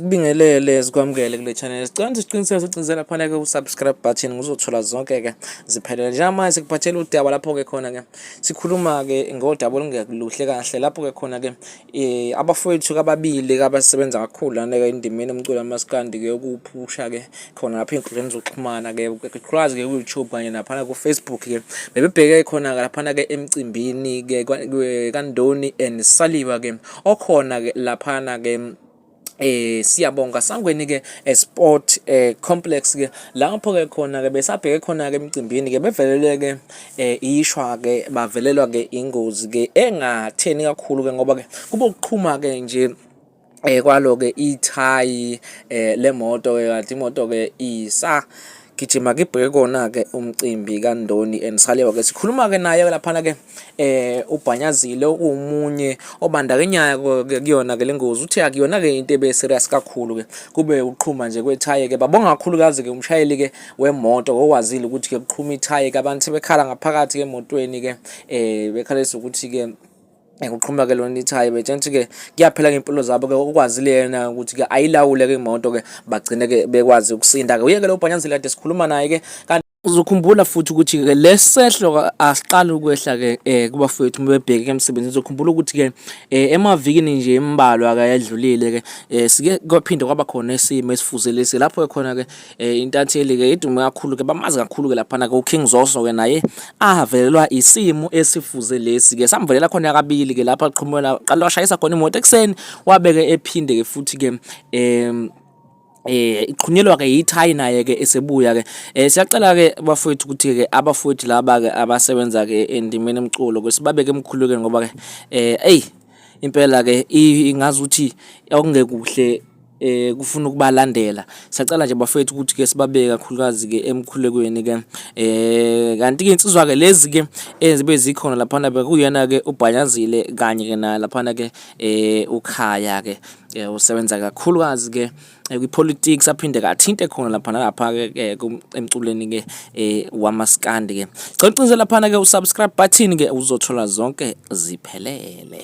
Sikubingelele sikwamukele kule channel. Sicela siqiniseke ucinzela phana ke usubscribe button ngizothola zonke ke ziphelele. Njama sikuphathela udaba lapho ke khona ke sikhuluma ke ngodaba olungekuhle kahle lapho ke khona ke abafowethu ababili abasebenza kakhulu lana ke indimeni emculo Maskandi ke ukuphusha ke khona lapha inkundleni zokuxhumana ke ukwazi ke ku-YouTube kanye naphana ku Facebook ke bebebheke khona lapha ke eMcimbini ke kaNdoni and Saliwa ke okhona ke lapha ke siyabonga sangweni ke sport complex ke lapho ke khona ke besabheke khona ke eMcimbini ke bevelelwe ke ishwa ke bavelelwa ke ingozi ke engatheni kakhulu ke ngoba ke kuba ukuqhuma ke nje kwalo ke ithayi lemoto ke kanti imoto ke gijima ke ibheke kona ke umcimbi kaNdoni and Saliwa ke sikhuluma ke naye lapha ke ubhanyazile umunye obandakanya kuyona ke lengozi uthi akuyona ke into ebe serious kakhulu ke kube uqhuma nje kwethaye ke babonga kakhulukazi ke umshayeli ke wemoto okwazile ukuthi ke kuqhuma ithaye ke abantu sebekhala ngaphakathi ke emotweni ke bekhalisa ukuthi ke ukuqhuma ke lona ithayi bethenthi ke kuyaphela ngempilo zabo ke ukwazile yena ukuthi ke ayilawule ke imoto ke bagcine ke bekwazi ukusinda ke uyeke lo bhanyazile kade sikhuluma naye ke kanti uzokhumbula futhi ukuthi ke lesehlo asiqala ukwehla ke kubafowethu bebheke ke emsebenzini uzokhumbula ukuthi ke emavikini nje embalwa ke yadlulile ke sike kwaphinde kwaba khona isimo esifuzelesi lapho ke khona ke intatheli ke idume kakhulu ke bamazi kakhulu ke lapha ke uKing Zoso ke naye avelelwa isimo esifuzelesi ke samvelela khona kabili ke lapha aqhumela qala washayisa khona imoto ekseni wabeke ephinde ke futhi ke iqhunyelwa ke ithayi naye ke esebuya ke siyacela ke bafowethu ukuthi ke abafowethu laba ke abasebenza ke endimeni emculo ke sibabeke emkhululeke ngoba ke impela ke ingazuthi okungekuhle kufuna ukubalandela siyacela nje bafowethu ukuthi ke sibabeke kakhulukazi ke emkhulekweni ke kanti ke insizwa ke lezi ke ezibe zikhona lapha na bekuyena ke ubhanyazile kanye ke na lapha na ke ukhaya ke usebenza kakhulukazi ke kwipolitics aphinde kathinte khona lapha nalapha ke emculweni ke wamaskandi ke cela ucinze lapha ke usubscribe button ke uzothola zonke ziphelele.